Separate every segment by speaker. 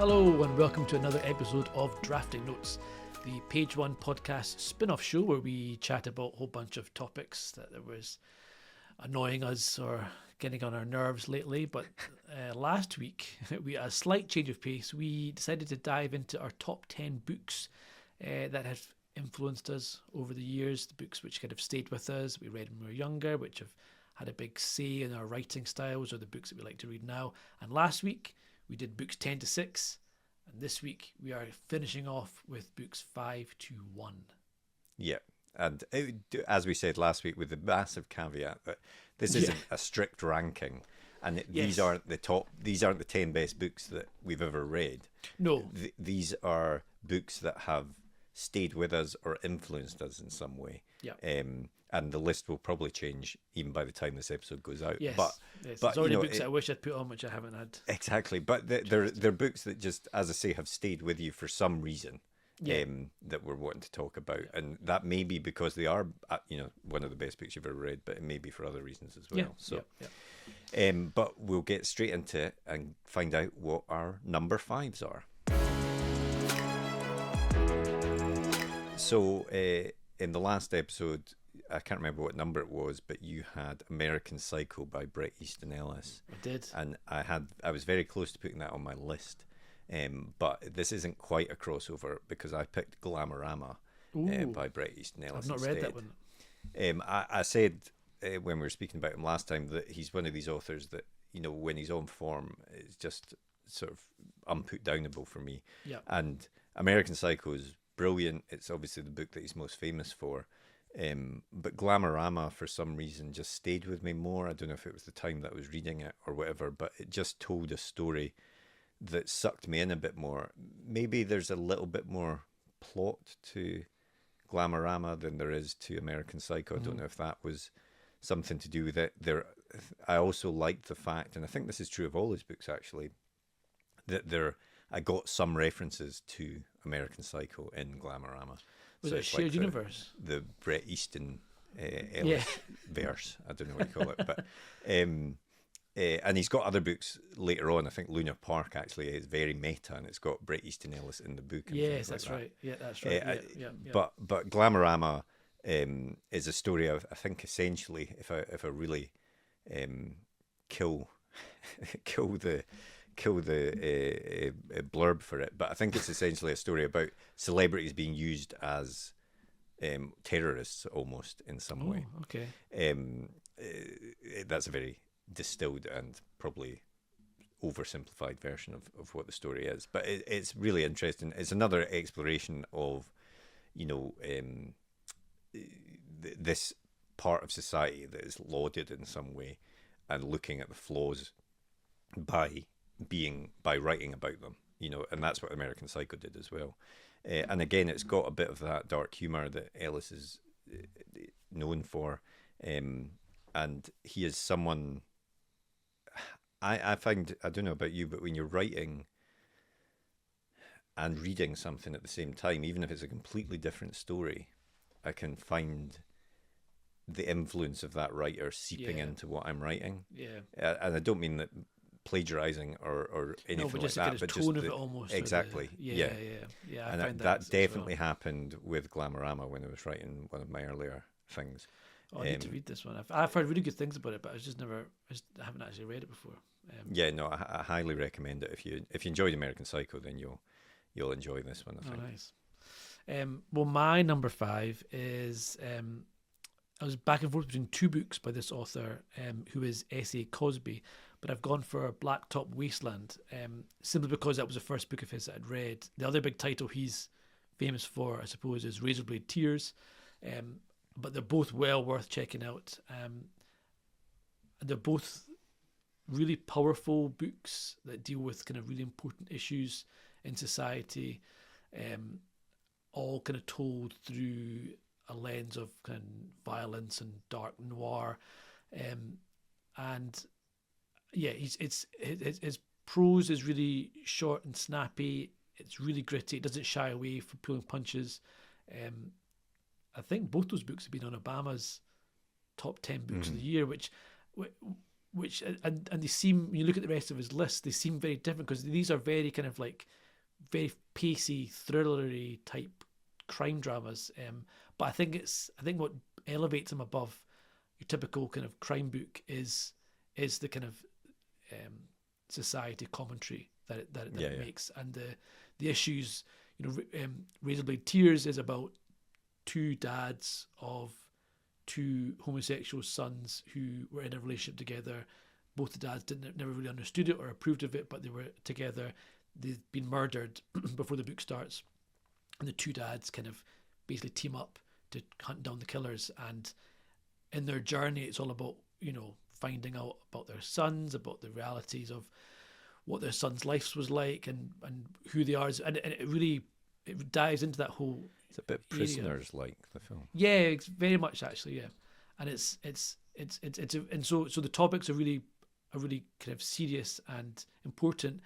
Speaker 1: Hello and welcome to another episode of Drafting Notes, the Page One podcast spin-off show where we chat about a whole bunch of topics that was annoying us or getting on our nerves lately. But last week, we had a slight change of pace. We decided to dive into our top 10 books that have influenced us over the years, the books which kind of stayed with us, we read when we were younger, which have had a big say in our writing styles, or the books that we like to read now. And last week, we did books 10 to 6, and this week we are finishing off with books 5 to 1.
Speaker 2: Yeah, and as we said last week, with the massive caveat that this isn't a strict ranking, and these aren't the top. These aren't the 10 best books that we've ever read.
Speaker 1: No,
Speaker 2: these are books that have stayed with us or influenced us in some way.
Speaker 1: Yeah.
Speaker 2: And the list will probably change even by the time this episode goes out.
Speaker 1: Yes,
Speaker 2: but
Speaker 1: there's already books that I wish I'd put on which I haven't had.
Speaker 2: Exactly, but they're books that just, as I say, have stayed with you for some reason. That we're wanting to talk about, and that may be because they are, one of the best books you've ever read, but it may be for other reasons as well. But we'll get straight into it and find out what our number 5s are. So in the last episode, I can't remember what number it was, but you had American Psycho by Bret Easton Ellis.
Speaker 1: I did,
Speaker 2: and I was very close to putting that on my list. But this isn't quite a crossover because I picked Glamorama by Bret Easton Ellis.
Speaker 1: I've not
Speaker 2: instead.
Speaker 1: read that one.
Speaker 2: I said when we were speaking about him last time that he's one of these authors that, when he's on form, is just sort of unputdownable for me.
Speaker 1: Yeah.
Speaker 2: And American Psycho is brilliant. It's obviously the book that he's most famous for. But Glamorama, for some reason, just stayed with me more. I don't know if it was the time that I was reading it or whatever, but it just told a story that sucked me in a bit more. Maybe there's a little bit more plot to Glamorama than there is to American Psycho. I don't know if that was something to do with it. I also liked the fact, and I think this is true of all his books actually, that I got some references to American Psycho in Glamorama.
Speaker 1: Was it a shared universe?
Speaker 2: The Bret Easton Ellis verse. I don't know what you call it, but and he's got other books later on. I think Luna Park actually is very meta, and it's got Bret Easton Ellis in the book. And
Speaker 1: yes, that's right. Yeah, that's right.
Speaker 2: But Glamorama is a story of, I think, essentially, if I really kill the blurb for it, but I think it's essentially a story about celebrities being used as terrorists almost in some way.
Speaker 1: Okay.
Speaker 2: That's a very distilled and probably oversimplified version of what the story is, but it's really interesting. It's another exploration of this part of society that is lauded in some way, and looking at the flaws by writing about them, and that's what American Psycho did as well. And again, it's got a bit of that dark humor that Ellis is known for, and he is someone I find, I don't know about you, but when you're writing and reading something at the same time, even if it's a completely different story, I can find the influence of that writer seeping into what I'm writing.
Speaker 1: Yeah.
Speaker 2: And I don't mean that plagiarizing or anything like that,
Speaker 1: but just tone of it almost.
Speaker 2: Exactly.
Speaker 1: Yeah. I
Speaker 2: and
Speaker 1: find
Speaker 2: that definitely happened with Glamorama when I was writing one of my earlier things.
Speaker 1: I need to read this one. I've heard really good things about it, but I haven't actually read it before.
Speaker 2: I highly recommend it. If you enjoyed American Psycho, then you'll enjoy this one, I think.
Speaker 1: Oh, nice. Well, my number 5 is I was back and forth between two books by this author, who is S.A. Cosby, but I've gone for Blacktop Wasteland, simply because that was the first book of his that I'd read. The other big title he's famous for, I suppose, is Razorblade Tears, but they're both well worth checking out. And they're both really powerful books that deal with kind of really important issues in society, all kind of told through a lens of kind of violence and dark noir, and his prose is really short and snappy. It's really gritty. It doesn't shy away from pulling punches. I think both those books have been on Obama's top 10 books of the year, which which and they seem, when you look at the rest of his list, they seem very different because these are very kind of like very pacey, thrillery type crime dramas. But I think what elevates him above your typical kind of crime book is the kind of society commentary that it makes, and the issues. You know, Razorblade Tears is about two dads of two homosexual sons who were in a relationship together. Both the dads never really understood it or approved of it, but they were together. They've been murdered before the book starts, and the two dads kind of basically team up to hunt down the killers. And in their journey, it's all about, you know, finding out about their sons, about the realities of what their sons' lives was like, and who they are, and it dives into that whole.
Speaker 2: It's a bit Prisoners like the film.
Speaker 1: Yeah, it's very much actually, yeah, and and so the topics are really kind of serious and important,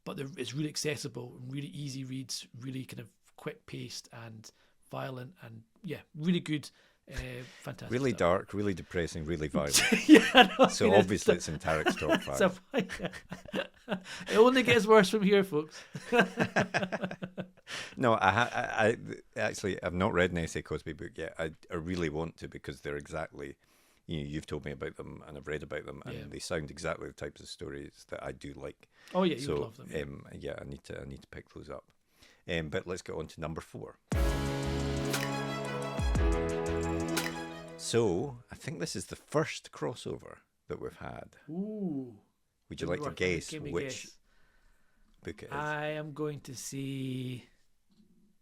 Speaker 1: but it's really accessible and really easy reads, really kind of quick paced and violent, and yeah, really good. Fantastic.
Speaker 2: Really
Speaker 1: stuff.
Speaker 2: dark, really depressing, really violent.
Speaker 1: Yeah, no,
Speaker 2: so obviously it's in Tariq's top five.
Speaker 1: It only gets worse from here, folks.
Speaker 2: No, I actually I've not read an S.A. Cosby book yet. I really want to, because they're exactly, you know, you've told me about them and I've read about them, and they sound exactly the types of stories that I do like.
Speaker 1: Oh yeah, you would love them.
Speaker 2: Yeah, I need to pick those up. But let's get on to number 4. So I think this is the first crossover that we've had.
Speaker 1: Ooh.
Speaker 2: Would you like to guess which book it is?
Speaker 1: I am going to say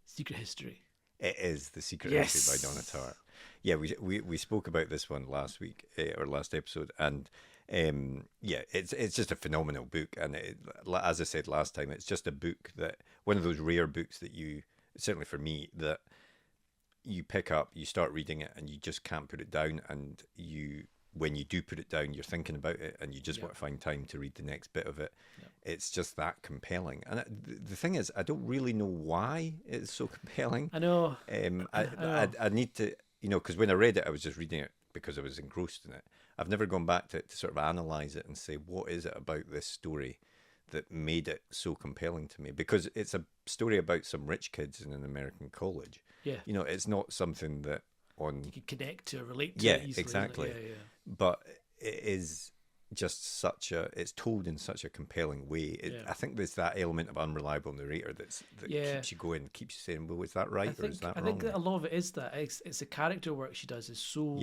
Speaker 1: Secret History.
Speaker 2: It is The Secret History by Donna Tartt. Yeah, we spoke about this one last week, or last episode, and yeah, it's just a phenomenal book. And as I said last time, it's just a book that, one of those rare books that you, certainly for me, that you pick up, you start reading it, and you just can't put it down. And when you do put it down, you're thinking about it, and you just want to find time to read the next bit of it. It's just that compelling. And the thing is, I don't really know why it's so compelling.
Speaker 1: I know.
Speaker 2: I need to, you know, because when I read it, I was just reading it because I was engrossed in it. I've never gone back to it to sort of analyze it and say, what is it about this story that made it so compelling to me? Because it's a story about some rich kids in an American college.
Speaker 1: Yeah.
Speaker 2: You know, it's not something that you
Speaker 1: can connect to or relate to easily.
Speaker 2: Exactly.
Speaker 1: Yeah.
Speaker 2: But it is just it's told in such a compelling way. I think there's that element of unreliable narrator that keeps you going, keeps you saying, well, is that right or is that wrong?
Speaker 1: I think that a lot of it is that. It's the character work she does is so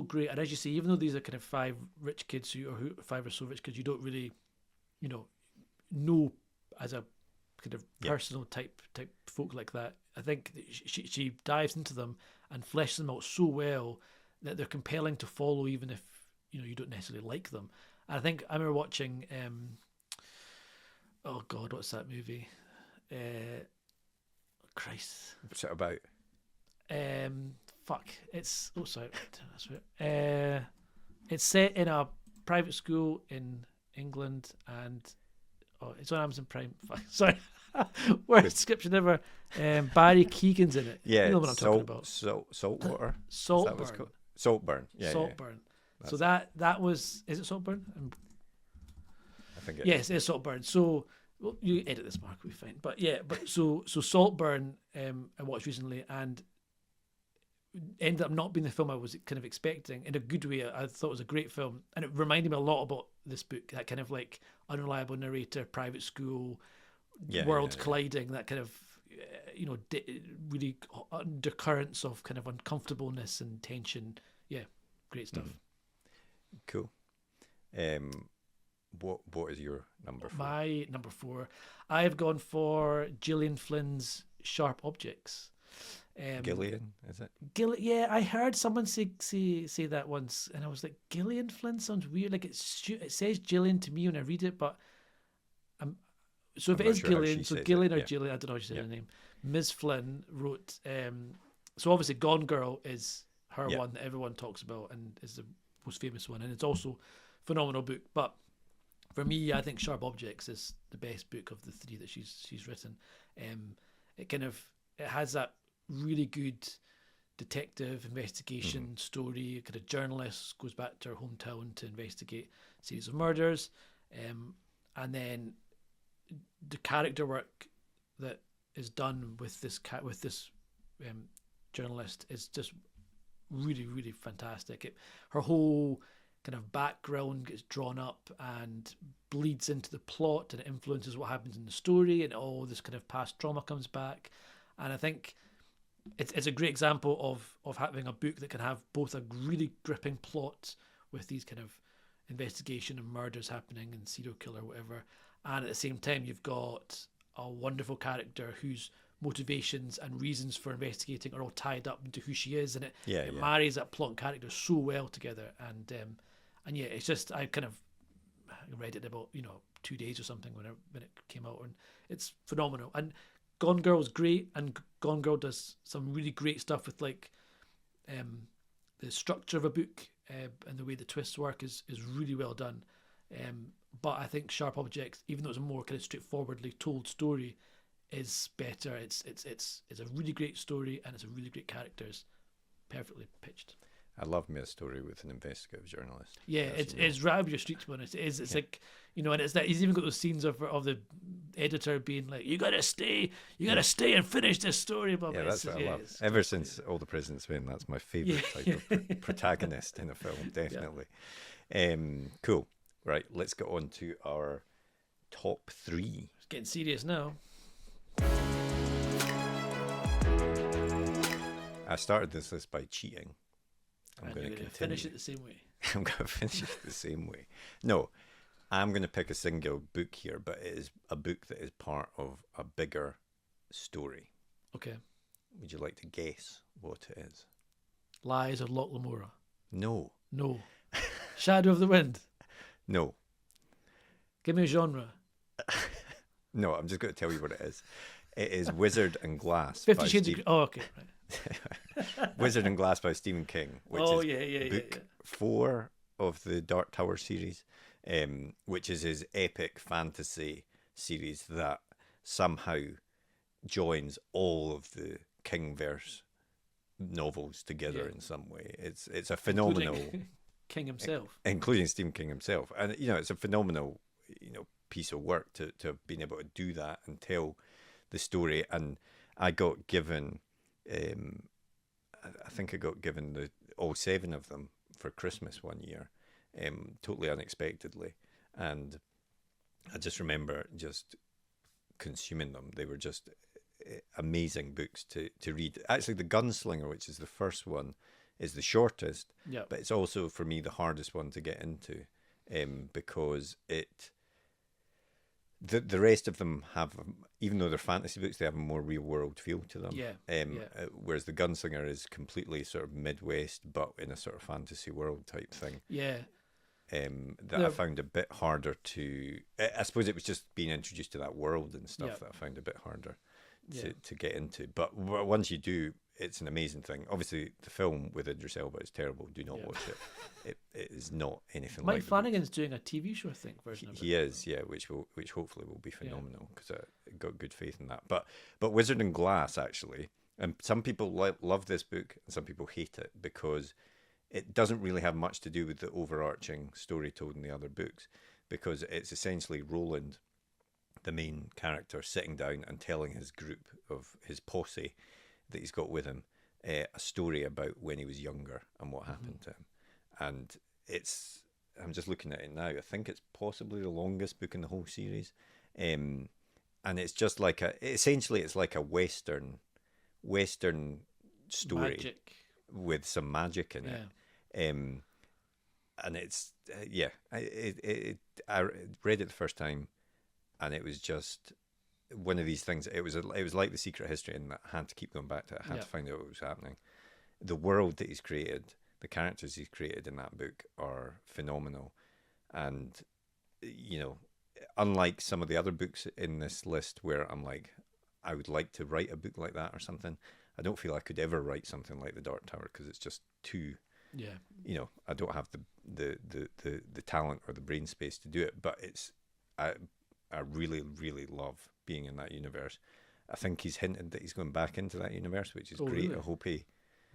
Speaker 1: great. And as you say, even though these are kind of 5 rich kids or 5 or so rich kids, you don't really, you know as a kind of personal type folk like that. I think that she dives into them and fleshes them out so well that they're compelling to follow, even if you don't necessarily like them. And I think I remember watching oh god, what's that movie? Christ.
Speaker 2: What's it about?
Speaker 1: It's it's set in a private school in England, and it's on Amazon Prime. Sorry. Worst description ever. Barry Keegan's in it.
Speaker 2: Yeah,
Speaker 1: you know what I'm talking about.
Speaker 2: Saltwater.
Speaker 1: Saltburn.
Speaker 2: Saltburn. Yeah.
Speaker 1: Saltburn. Yeah. So that was. Is it Saltburn?
Speaker 2: I think it is.
Speaker 1: Yes, it's Saltburn. So you edit this, Mark. We'll be fine. But yeah, so Saltburn. I watched recently and ended up not being the film I was kind of expecting in a good way. I thought it was a great film, and it reminded me a lot about this book. That kind of like unreliable narrator, private school. Worlds colliding, that kind of really undercurrents of kind of uncomfortableness and tension. Yeah, great stuff.
Speaker 2: Cool. What is your number 4?
Speaker 1: My number 4, I've gone for Gillian Flynn's Sharp Objects.
Speaker 2: Gillian, is it?
Speaker 1: Yeah, I heard someone say that once, and I was like, Gillian Flynn sounds weird. Like it says Gillian to me when I read it, but so if it is Gillian, so Gillian or Gillian, I don't know how she said her name. Ms. Flynn wrote, so obviously Gone Girl is her one that everyone talks about and is the most famous one, and it's also a phenomenal book. But for me, I think Sharp Objects is the best book of the 3 that she's written. It has that really good detective investigation story. Kind of journalist goes back to her hometown to investigate a series of murders, and then the character work that is done with this journalist is just really, really fantastic. Her whole kind of background gets drawn up and bleeds into the plot, and it influences what happens in the story, and all this kind of past trauma comes back. And I think it's a great example of having a book that can have both a really gripping plot with these kind of investigation and murders happening and serial killer, whatever, and at the same time you've got a wonderful character whose motivations and reasons for investigating are all tied up into who she is, and it marries that plot and character so well together. And yeah, it's just, I kind of read it in about 2 days or something when it came out, and it's phenomenal. And Gone Girl is great, and Gone Girl does some really great stuff with like the structure of a book and the way the twists work is really well done. But I think Sharp Objects, even though it's a more kind of straightforwardly told story, is better. It's a really great story, and it's a really great characters, perfectly pitched.
Speaker 2: I love me a story with an investigative journalist.
Speaker 1: Yeah, it's right up your street, to be honest. It's like, and it's that he's even got those scenes of the editor being like, you gotta stay and finish this story. But
Speaker 2: that's what I love. Ever since All the President's Men, that's my favourite type of protagonist in a film, definitely. Cool. Right, let's get on to our top 3.
Speaker 1: It's getting serious now.
Speaker 2: I started this list by cheating.
Speaker 1: I'm going to finish it the same way.
Speaker 2: I'm going to finish it the same way. No, I'm going to pick a single book here, but it is a book that is part of a bigger story.
Speaker 1: Okay.
Speaker 2: Would you like to guess what it is?
Speaker 1: Lies of Loch Lamora.
Speaker 2: No.
Speaker 1: Shadow of the Wind.
Speaker 2: No.
Speaker 1: Give me a genre.
Speaker 2: No, I'm just going to tell you what it is. It is Wizard and Glass.
Speaker 1: 50 Shades of Grey. Oh, okay. Right.
Speaker 2: Wizard and Glass by Stephen King, which is book 4 of the Dark Tower series, which is his epic fantasy series that somehow joins all of the Kingverse novels together in some way. It's a phenomenal,
Speaker 1: including King himself,
Speaker 2: including Stephen King himself, and it's a phenomenal piece of work to have been able to do that and tell the story. And I got given I think I got given all 7 of them for Christmas one year, totally unexpectedly, and I just remember just consuming them. They were just amazing books to read. Actually, The Gunslinger, which is the first one, is the shortest, but it's also for me the hardest one to get into, because the rest of them have, even though they're fantasy books, they have a more real world feel to them. Whereas The Gunslinger is completely sort of Midwest, but in a sort of fantasy world type thing. I found a bit harder to. I suppose it was just being introduced to that world and stuff that I found a bit harder to get into. But once you do, it's an amazing thing. Obviously, the film with Idris Elba is terrible. Do not watch it. It is not anything like
Speaker 1: Mike Flanagan's doing a TV show, I think, version of it.
Speaker 2: He is, which hopefully will be phenomenal, because I got good faith in that. But Wizard and Glass, actually, and some people love this book and some people hate it because it doesn't really have much to do with the overarching story told in the other books, because it's essentially Roland, the main character, sitting down and telling his group of his posse that he's got with him a story about when he was younger and what happened to him. And I'm just looking at it now, I think it's possibly the longest book in the whole series, and it's just like essentially it's like a western story,
Speaker 1: magic,
Speaker 2: with some magic in it. And it's I read it the first time, and it was just one of these things. It was like The Secret History, and I had to keep going back to it. I had to find out what was happening. The world that he's created, the characters he's created in that book are phenomenal, and unlike some of the other books in this list where I'm like, I would like to write a book like that or something, I don't feel I could ever write something like The Dark Tower, because it's just too I don't have the talent or the brain space to do it. But I really, really love being in that universe. I think he's hinted that he's going back into that universe, which is great. Really? I hope he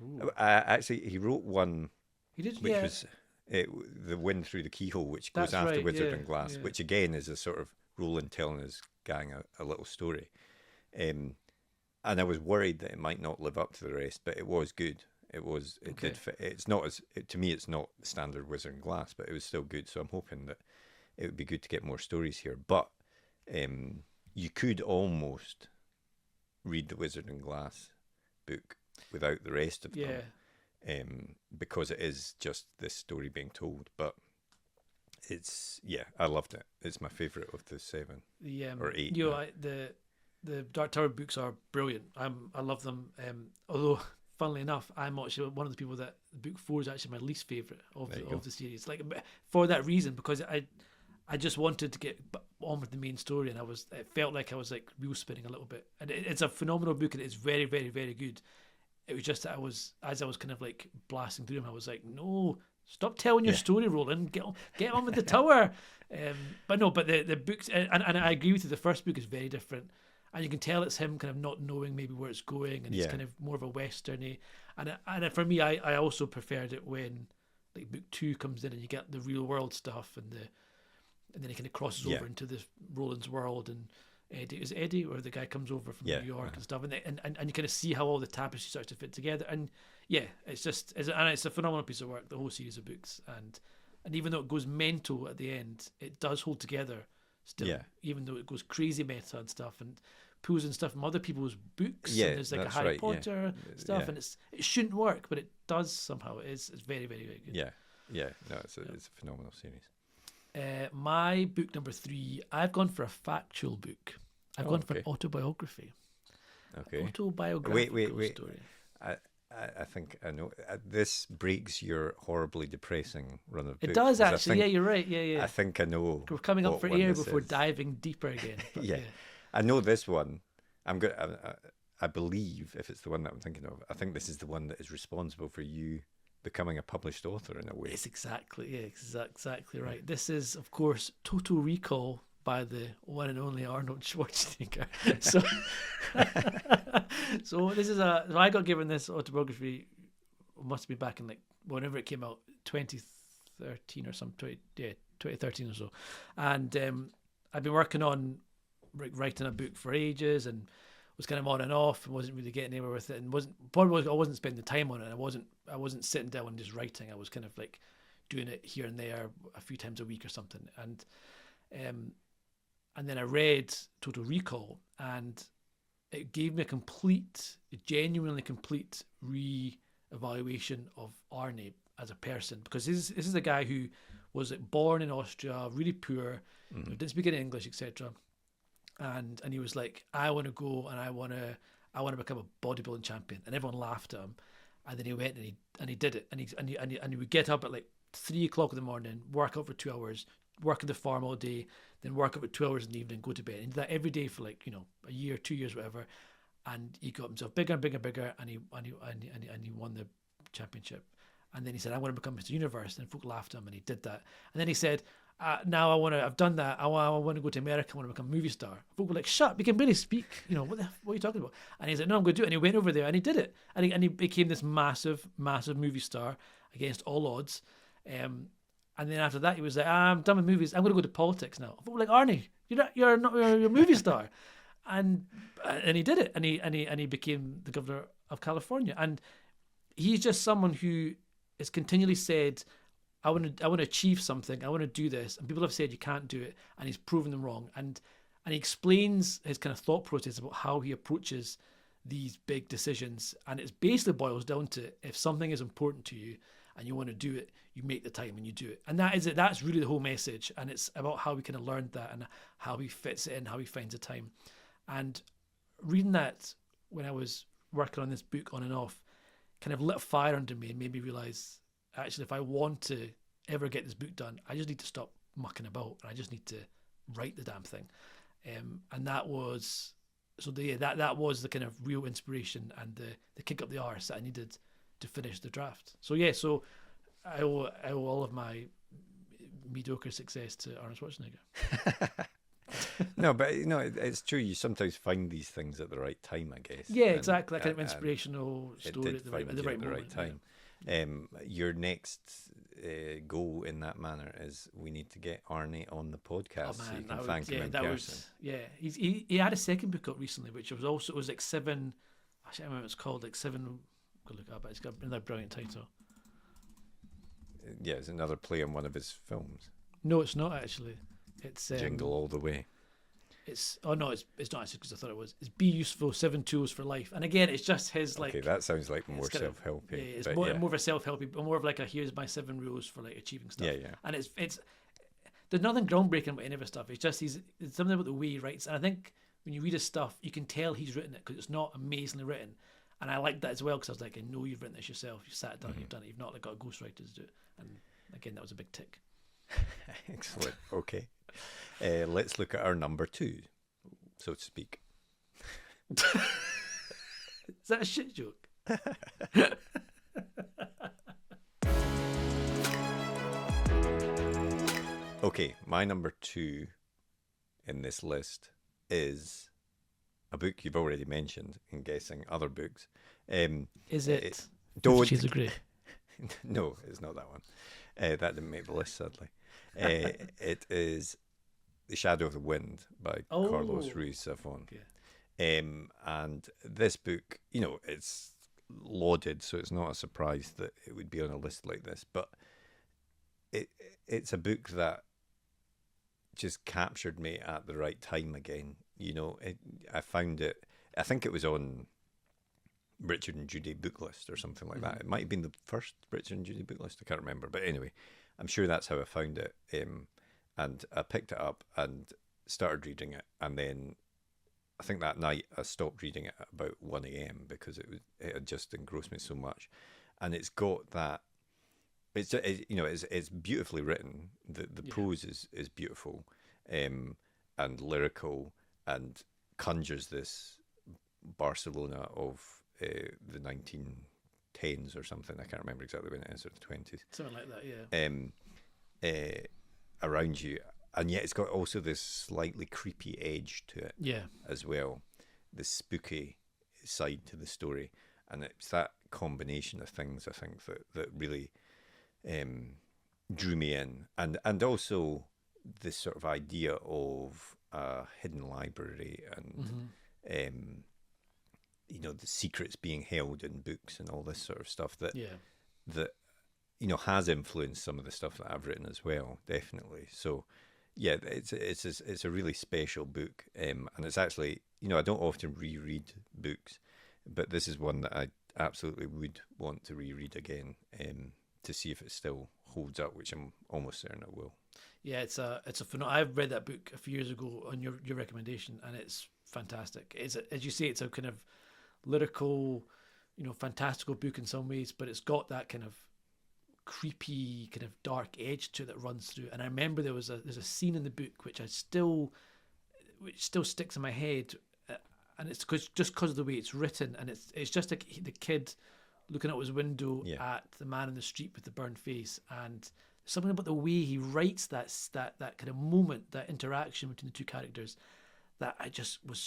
Speaker 1: Ooh.
Speaker 2: Actually, he wrote one
Speaker 1: He did,
Speaker 2: which
Speaker 1: yeah.
Speaker 2: was The Wind Through the Keyhole, which goes
Speaker 1: That's
Speaker 2: after
Speaker 1: right.
Speaker 2: Wizard
Speaker 1: Yeah,
Speaker 2: and Glass,
Speaker 1: yeah.
Speaker 2: which again is a sort of Roland telling his gang a little story. Um, and I was worried that it might not live up to the rest, but it was good. It
Speaker 1: Okay.
Speaker 2: did fit. It's not to me, it's not standard Wizard and Glass, but it was still good. So I'm hoping that it would be good to get more stories here. But um, you could almost read the Wizard and Glass book without the rest of
Speaker 1: Yeah.
Speaker 2: them, because it is just this story being told. But yeah, I loved it. It's my favorite of the 7
Speaker 1: The
Speaker 2: or 8
Speaker 1: you know
Speaker 2: now.
Speaker 1: the Dark Tower books are brilliant. I love them. Although funnily enough, I'm actually one of the people that book 4 is actually my least favorite
Speaker 2: There you
Speaker 1: of
Speaker 2: go.
Speaker 1: the series. Like for that reason, because I just wanted to get on with the main story, and it felt like I was like wheel spinning a little bit. And it's a phenomenal book, and it's very very very good. It was just that as I was kind of like blasting through them, I was like, no, stop telling your
Speaker 2: Yeah,
Speaker 1: story, Roland. Get on with the tower. But no, but the books, and I agree with you. The first book is very different, and you can tell it's him kind of not knowing maybe where it's going, and it's
Speaker 2: yeah,
Speaker 1: kind of more of a westerny. And for me, I also preferred it when like book 2 comes in and you get the real world stuff and then he kind of crosses
Speaker 2: yeah,
Speaker 1: over into this Roland's world, and Eddie is it Eddie, or the guy comes over from
Speaker 2: yeah.
Speaker 1: New York and stuff, and you kind of see how all the tapestry starts to fit together, and yeah, it's a phenomenal piece of work, the whole series of books, and even though it goes mental at the end, it does hold together still,
Speaker 2: Yeah,
Speaker 1: even though it goes crazy meta and stuff, and pulls in stuff from other people's books, and
Speaker 2: yeah.
Speaker 1: there's like a
Speaker 2: That's
Speaker 1: Harry
Speaker 2: right. Yeah,
Speaker 1: Potter stuff,
Speaker 2: yeah,
Speaker 1: and it shouldn't work, but it does somehow. It's very very very good.
Speaker 2: yeah, yeah. No, it's
Speaker 1: Yeah.
Speaker 2: a phenomenal series.
Speaker 1: My book number 3, I've gone for a factual book. I've
Speaker 2: Oh,
Speaker 1: gone for an
Speaker 2: okay,
Speaker 1: autobiography,
Speaker 2: okay.
Speaker 1: autobiographical
Speaker 2: Wait.
Speaker 1: story.
Speaker 2: I, I think I know. This breaks your horribly depressing run of
Speaker 1: It
Speaker 2: books
Speaker 1: does
Speaker 2: because
Speaker 1: actually. Yeah, you're right. Yeah,
Speaker 2: I
Speaker 1: yeah.
Speaker 2: think I know
Speaker 1: We're coming up
Speaker 2: what
Speaker 1: for
Speaker 2: one
Speaker 1: air
Speaker 2: this
Speaker 1: before
Speaker 2: is.
Speaker 1: diving deeper again. But
Speaker 2: Yeah,
Speaker 1: yeah,
Speaker 2: I know this one. I'm good. I believe if it's the one that I'm thinking of, I think this is the one that is responsible for you becoming a published author in a way.
Speaker 1: it's exactly
Speaker 2: Yeah.
Speaker 1: right. This is, of course, Total Recall by the one and only Arnold Schwarzenegger. So, so I got given this autobiography. Must be back in like whenever it came out, 2013 or some 2013 or so, and I've been working on writing a book for ages and was kind of on and off and wasn't really getting anywhere with it, and I wasn't spending time on it. I wasn't sitting down and just writing. I was kind of like doing it here and there a few times a week or something, um and then I read Total Recall, and it gave me a genuinely complete re-evaluation of Arne as a person, because this is a guy who was like, born in Austria, really poor,
Speaker 2: Mm.
Speaker 1: didn't speak any English, etc. And he was like, I want to go and I want to become a bodybuilding champion, and everyone laughed at him. And then he went and he did it, and he would get up at like 3 o'clock in the morning, work out for 2 hours, work at the farm all day, then work out for 2 hours in the evening, go to bed. And he did that every day for like a year, 2 years, whatever. And he got himself bigger and bigger and bigger, and he won the championship. And then he said, "I want to become Mr. Universe," and folk laughed at him, and he did that. And then he said, now I've done that. I want to go to America. I want to become a movie star. Folk were like, "Shut up! You can barely speak. What are you talking about?" And he's like, "No, I'm going to do it." And he went over there and he did it. And he became this massive, massive movie star against all odds. And then after that, he was like, "I'm done with movies. I'm going to go to politics now." Folk were like, "Arnie, you're a movie star." And he did it. And he became the governor of California. And he's just someone who has continually said, I want to achieve something. I want to do this, and people have said you can't do it, and he's proven them wrong. And he explains his kind of thought process about how he approaches these big decisions, and it basically boils down to, if something is important to you and you want to do it, you make the time and you do it. And that is it. That's really the whole message, and it's about how we kind of learned that and how he fits it in, how he finds the time. And reading that when I was working on this book on and off kind of lit a fire under me and made me realize, actually, if I want to ever get this book done, I just need to stop mucking about, and I just need to write the damn thing. And that was that was the kind of real inspiration and the kick up the arse that I needed to finish the draft. So I owe all of my mediocre success to Arnold Schwarzenegger.
Speaker 2: No, but it's true. You sometimes find these things at the right time, I guess.
Speaker 1: Yeah, exactly. That kind of
Speaker 2: And
Speaker 1: inspirational
Speaker 2: it
Speaker 1: story
Speaker 2: did
Speaker 1: at the
Speaker 2: find you
Speaker 1: right
Speaker 2: at the right
Speaker 1: moment.
Speaker 2: time. Your next goal in that manner is we need to get Arnie on the
Speaker 1: Oh
Speaker 2: podcast so you
Speaker 1: man,
Speaker 2: can thank him in
Speaker 1: that
Speaker 2: person.
Speaker 1: was he had a second book out recently, which was also, it was like seven. Actually, I don't remember what it's called, like seven. Go look it up. It's got another brilliant title.
Speaker 2: Yeah, it's another play on one of his films.
Speaker 1: No, it's not actually. It's
Speaker 2: Jingle All the Way.
Speaker 1: It's not actually, because I thought it was. It's Be Useful, 7 Tools for Life. And again, it's just his like.
Speaker 2: Okay, that sounds like more
Speaker 1: kind of-
Speaker 2: self-helpy.
Speaker 1: Yeah, it's
Speaker 2: but
Speaker 1: more of a self-helpy, but more of like a here's my 7 rules for like achieving stuff.
Speaker 2: Yeah, yeah.
Speaker 1: And it's there's nothing groundbreaking about any of his stuff. It's just it's something about the way he writes. And I think when you read his stuff, you can tell he's written it because it's not amazingly written. And I like that as well because I was like, I know you've written this yourself. You sat down, you've done it. You've not like got a ghostwriter to do it. And again, that was a big tick.
Speaker 2: Excellent. Okay. Let's look at our number 2, so to speak.
Speaker 1: Is that a shit joke?
Speaker 2: Okay, my number 2 in this list is a book you've already mentioned in guessing other books.
Speaker 1: Is it?
Speaker 2: Don't.
Speaker 1: Shades of Grey.
Speaker 2: No, it's not that one. That didn't make the list, sadly. It is The Shadow of the Wind by Carlos Ruiz Zafón.
Speaker 1: Okay.
Speaker 2: And this book, it's lauded, so it's not a surprise that it would be on a list like this. But it's a book that just captured me at the right time again. I found it. I think it was on Richard and Judy book list or something like that. It might have been the first Richard and Judy book list. I can't remember, but anyway, I'm sure that's how I found it. And I picked it up and started reading it, and then I think that night I stopped reading it at about 1 a.m. because it had just engrossed me so much. And it's got that. It's beautifully written. The prose is beautiful, and lyrical, and conjures this Barcelona of the 1910s or something. I can't remember exactly when it is, or the 20s.
Speaker 1: Something like that, yeah.
Speaker 2: Around you, and yet it's got also this slightly creepy edge to it,
Speaker 1: Yeah.
Speaker 2: as well, the spooky side to the story, and it's that combination of things I think that really drew me in, and also this sort of idea of a hidden library and the secrets being held in books and all this sort of stuff that has influenced some of the stuff that I've written as well, definitely. So yeah, it's a really special book, and it's actually, I don't often reread books, but this is one that I absolutely would want to reread again, to see if it still holds up, which I'm almost certain it will.
Speaker 1: Yeah, it's a I've read that book a few years ago on your recommendation, and it's fantastic. As you say, it's a kind of lyrical, fantastical book in some ways, but it's got that kind of creepy, kind of dark edge to it that runs through. And I remember there's a scene in the book which still sticks in my head, and it's because of the way it's written, and it's just like the kid looking out his window at the man in the street with the burned face, and something about the way he writes that kind of moment, that interaction between the two characters, that I just was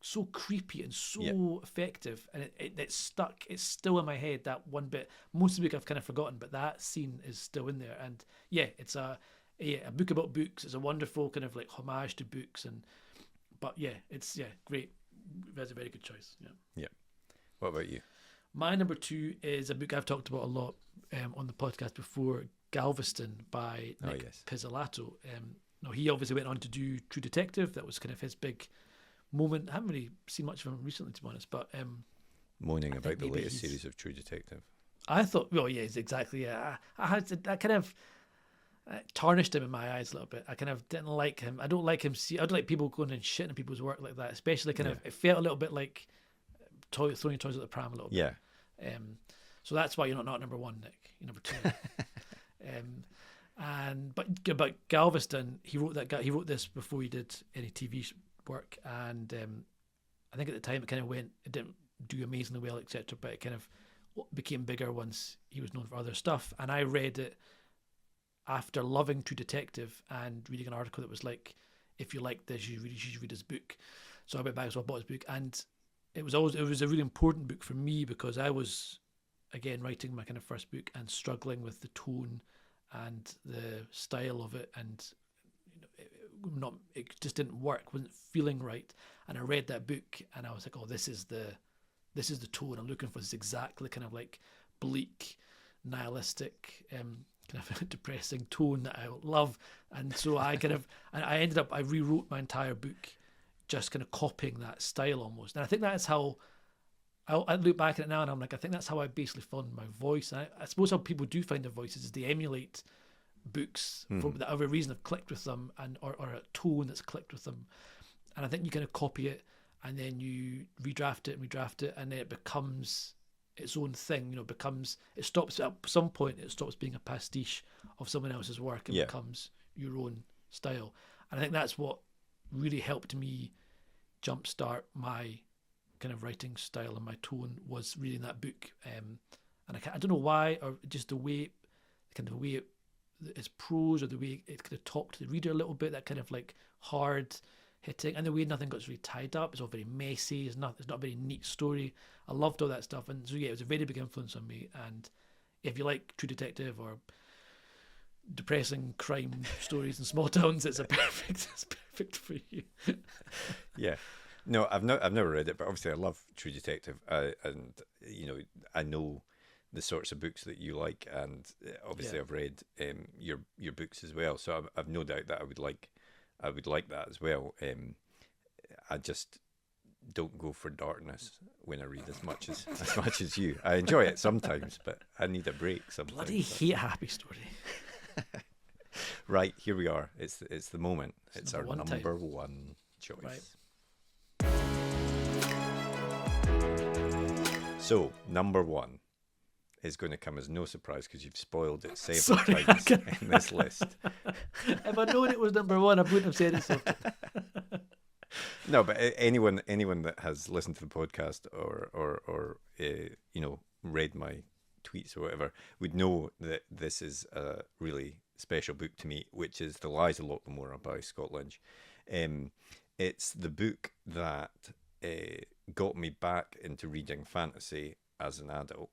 Speaker 1: so creepy and so effective, and it's stuck. It's still in my head, that one bit. Most of the book I've kind of forgotten, but that scene is still in there. And it's a book about books. It's a wonderful kind of like homage to books, but it's great. That's a very good choice.
Speaker 2: Yeah. What about you?
Speaker 1: My number 2 is a book I've talked about a lot on the podcast before, Galveston by Nick Pizzolatto. Now, he obviously went on to do True Detective. That was kind of his big moment. I haven't really seen much of him recently, to be honest, but
Speaker 2: moaning about the latest series of True Detective.
Speaker 1: I thought, exactly. Yeah, I had that kind of tarnished him in my eyes a little bit. I kind of didn't like him. I don't like him. I don't like people going and shitting people's work like that, especially kind of. It felt a little bit like throwing your toys at the pram a little bit.
Speaker 2: Yeah.
Speaker 1: So that's why you're not number 1, Nick. You're number 2. But Galveston, he wrote this before he did any TV work, and I think at the time it didn't do amazingly well, etc. But it kind of became bigger once he was known for other stuff. And I read it after loving True Detective and reading an article that was like, if you like this, you should read this book. So I went back, so I bought his book, and it was a really important book for me because I was, again, writing my kind of first book and struggling with the tone and the style of it, and it just didn't work, wasn't feeling right. And I read that book, and I was like, oh, this is the tone I'm looking for. This exactly kind of like bleak, nihilistic, kind of depressing tone that I love. And so I rewrote my entire book just kind of copying that style almost. And I think that's how I look back at it now, and I'm like, I think that's how I basically found my voice. And I suppose how people do find their voices is they emulate books for whatever reason have clicked with them, and or a tone that's clicked with them. And I think you kind of copy it, and then you redraft it, and then it becomes its own thing. It stops at some point. It stops being a pastiche of someone else's work and becomes your own style. And I think that's what really helped me jumpstart my kind of writing style, and my tone was reading that book. And I don't know why, or just the way it's prose, or the way it kind of talked to the reader a little bit, that kind of like hard hitting, and the way nothing got really tied up. It's all very messy. It's not a very neat story. I loved all that stuff, and so it was a very big influence on me. And if you like True Detective or depressing crime stories in small towns, it's perfect for you.
Speaker 2: Yeah. No, I've never read it, but obviously I love True Detective, and I know the sorts of books that you like, and obviously I've read your books as well, so I've no doubt that I would like that as well. I just don't go for darkness when I read as much as you. I enjoy it sometimes, but I need a break sometimes.
Speaker 1: Bloody hate a happy story.
Speaker 2: Right, here we are. It's the moment. It's our
Speaker 1: number
Speaker 2: one choice.
Speaker 1: Right.
Speaker 2: So, number one is going to come as no surprise because you've spoiled it several times in this list.
Speaker 1: If I'd known it was number one, I wouldn't have said it so.
Speaker 2: No, but anyone that has listened to the podcast or read my tweets or whatever would know that this is a really special book to me, which is The Lies of Loch Lomora by Scott Lynch. It's the book that got me back into reading fantasy as an adult.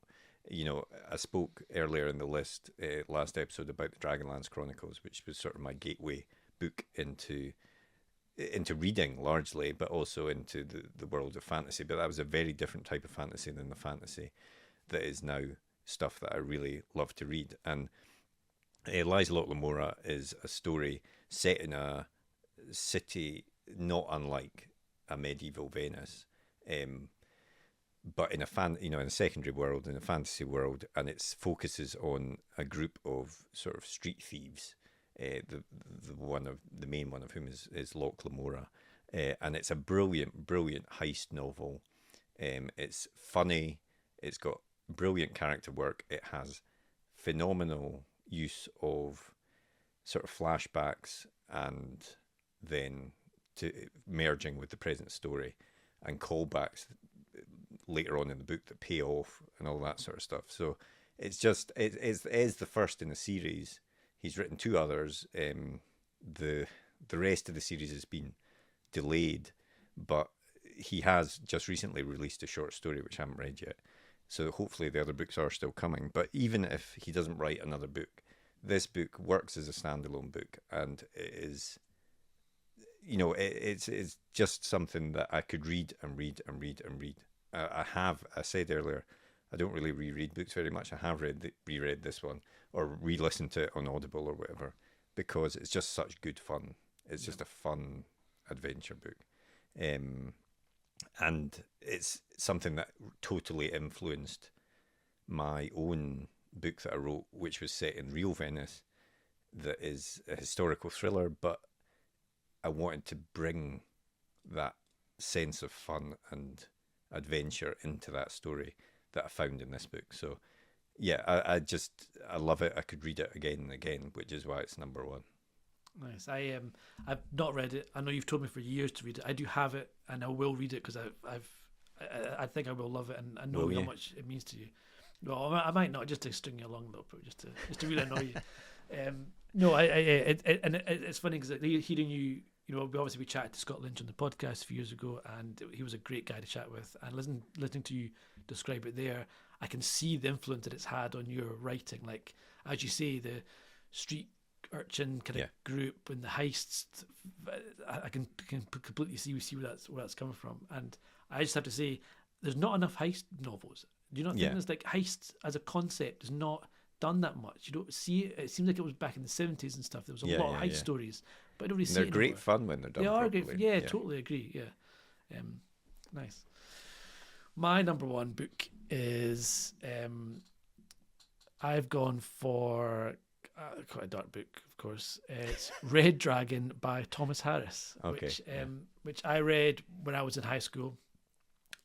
Speaker 2: I spoke earlier in the list, last episode, about the Dragonlance Chronicles, which was sort of my gateway book into reading largely, but also into the world of fantasy. But that was a very different type of fantasy than the fantasy that is now stuff that I really love to read. And Lies of Loch Lomora is a story set in a city not unlike a medieval Venice, but in a secondary world, in a fantasy world, and it focuses on a group of sort of street thieves. The main one of whom is Loch Lomora, and it's a brilliant heist novel. It's funny. It's got brilliant character work. It has phenomenal use of sort of flashbacks and then to merging with the present story, and callbacks later on in the book that pay off and all that sort of stuff. So it's the first in the series. He's written two others. The rest of the series has been delayed, but he has just recently released a short story which I haven't read yet. So hopefully the other books are still coming. But even if he doesn't write another book, this book works as a standalone book, and it is, it's just something that I could read and read and read and read. I said earlier, I don't really reread books very much. I have reread this one or re-listened to it on Audible or whatever, because it's just such good fun. It's just a fun adventure book. And it's something that totally influenced my own book that I wrote, which was set in real Venice, that is a historical thriller, but I wanted to bring that sense of fun and adventure into that story that I found in this book. So yeah, I love it. I could read it again and again, which is why it's number one.
Speaker 1: Nice. I've not read it. I know you've told me for years to read it. I do have it, and I will read it because I think I will love it, and I know how much it means to you. Well, I might not, just to string you along a little bit, just to really annoy you. No, it's funny because hearing you you know, we chatted to Scott Lynch on the podcast a few years ago, and he was a great guy to chat with. And listening to you describe it there, I can see the influence that it's had on your writing. Like, as you say, the street urchin kind of group and the heists. I can completely see where that's coming from. And I just have to say, there's not enough heist novels. Do you not think there's like heist as a concept is not done that much? You don't see it. It seems like it was back in the 70s and stuff. There was a lot of heist stories, but I don't really see it
Speaker 2: they're great
Speaker 1: anymore.
Speaker 2: fun when they're done.
Speaker 1: They are
Speaker 2: properly.
Speaker 1: great. Yeah, totally agree. Yeah, nice. My number one book is I've gone for quite a dark book, of course. It's Red Dragon by Thomas Harris, which I read when I was in high school.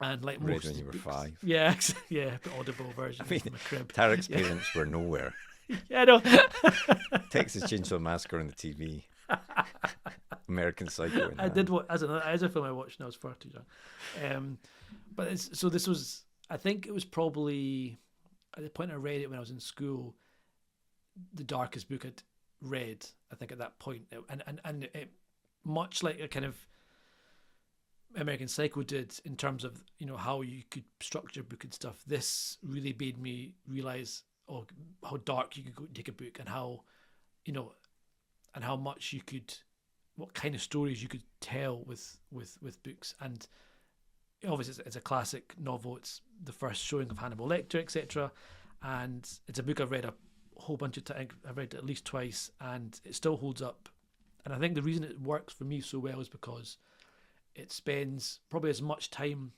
Speaker 1: And like most
Speaker 2: when you were
Speaker 1: books,
Speaker 2: 5.
Speaker 1: Yeah, the audible version from a crib.
Speaker 2: Tariq's parents were nowhere.
Speaker 1: Yeah, I know.
Speaker 2: Texas Chainsaw Massacre on the TV. American Psycho.
Speaker 1: I did what as a film I watched when I was far too young. But this was, I think it was probably at the point I read it when I was in school, the darkest book I'd read. I think at that point, and it, much like a kind of American Psycho did in terms of, you know, how you could structure a book and stuff. This really made me realize how dark you could go take a book, and how, you know, and how much you could, what kind of stories you could tell with books. And obviously it's a classic novel. It's the first showing of Hannibal Lecter, etc. And it's a book I've read a whole bunch of times. I've read it at least twice, and it still holds up. And I think the reason it works for me so well is because it spends probably as much time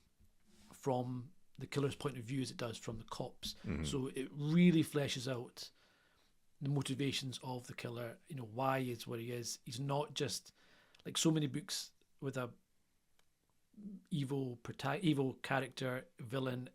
Speaker 1: from the killer's point of view as it does from the cops. Mm-hmm. So it really fleshes out the motivations of the killer, you know, why he is what he is. He's not just like so many books with a evil character, villain,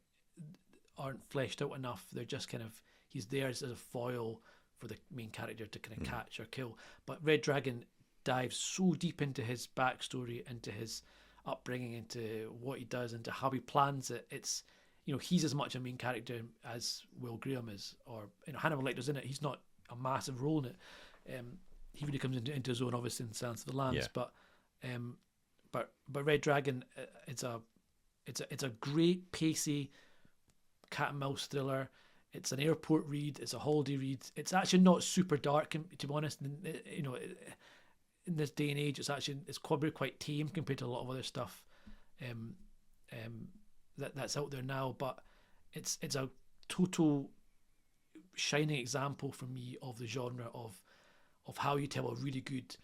Speaker 1: aren't fleshed out enough. They're just kind of, he's there as a foil for the main character to kind of catch or kill. But Red Dragon dives so deep into his backstory, into his upbringing, into what he does, into how he plans it. It's, you know, he's as much a main character as Will Graham is, or, you know, Hannibal Lecter's in it. He's not a massive role in it. He really comes into his own, obviously, in Silence of the Lambs. Yeah. But Red Dragon, it's a great pacey cat and mouse thriller. It's an airport read. It's a holiday read. It's actually not super dark, to be honest. You know, in this day and age, it's probably quite tame compared to a lot of other stuff that's out there now. But it's a total shining example for me of the genre of how you tell a really good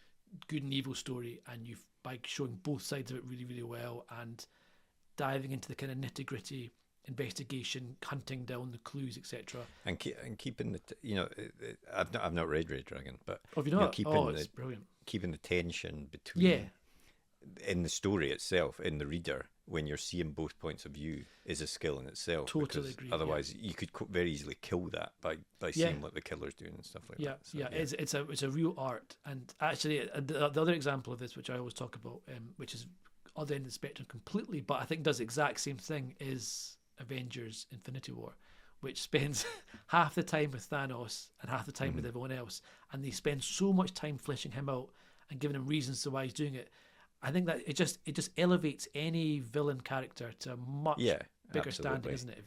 Speaker 1: and evil story, and by showing both sides of it really, really well, and diving into the kind of nitty gritty investigation, hunting down the clues, etc. And
Speaker 2: keeping the I've not read Red Dragon, but
Speaker 1: have you not? It's brilliant.
Speaker 2: Keeping the tension between in the story itself, in the reader, when you're seeing both points of view, is a skill in itself.
Speaker 1: Totally agree.
Speaker 2: Otherwise, you could very easily kill that by seeing what the killer's doing and stuff like that. So,
Speaker 1: it's a real art. And actually, the other example of this, which I always talk about, which is other end of the spectrum completely, but I think does the exact same thing, is Avengers Infinity War, which spends half the time with Thanos and half the time with everyone else, and they spend so much time fleshing him out and giving him reasons to why he's doing it. I think that it just elevates any villain character to a much bigger standing, isn't it?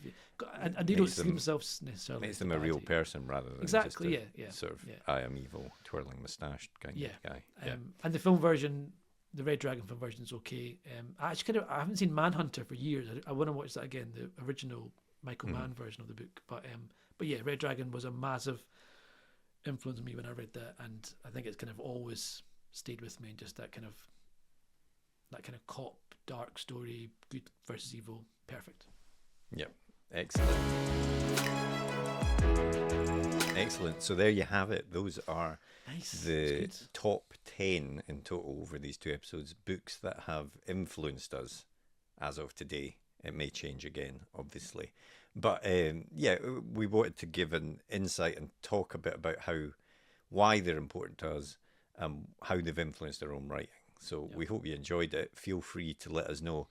Speaker 1: And they don't see themselves necessarily.
Speaker 2: Makes them a real person rather than just sort of I am evil, twirling moustache kind of guy.
Speaker 1: And the film version, the Red Dragon film version, is okay. I haven't seen Manhunter for years. I want to watch that again, the original Michael Mann version of the book. But yeah, Red Dragon was a massive influence on me when I read that, and I think it's kind of always stayed with me. Just that kind of cop dark story, good versus evil, perfect.
Speaker 2: Yep, excellent. So there you have it. Those are the top 10 in total over these 2 episodes. Books that have influenced us as of today. It may change again, obviously. But we wanted to give an insight and talk a bit about why they're important to us, how they've influenced our own writing. So we hope you enjoyed it. Feel free to let us know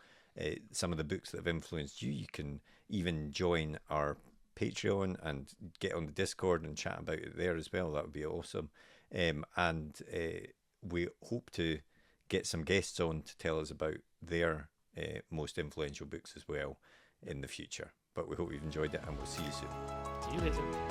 Speaker 2: some of the books that have influenced you. You can even join our Patreon and get on the Discord and chat about it there as well. That would be awesome. And we hope to get some guests on to tell us about their most influential books as well in the future. But we hope you've enjoyed it, and we'll see you soon.
Speaker 1: See you later.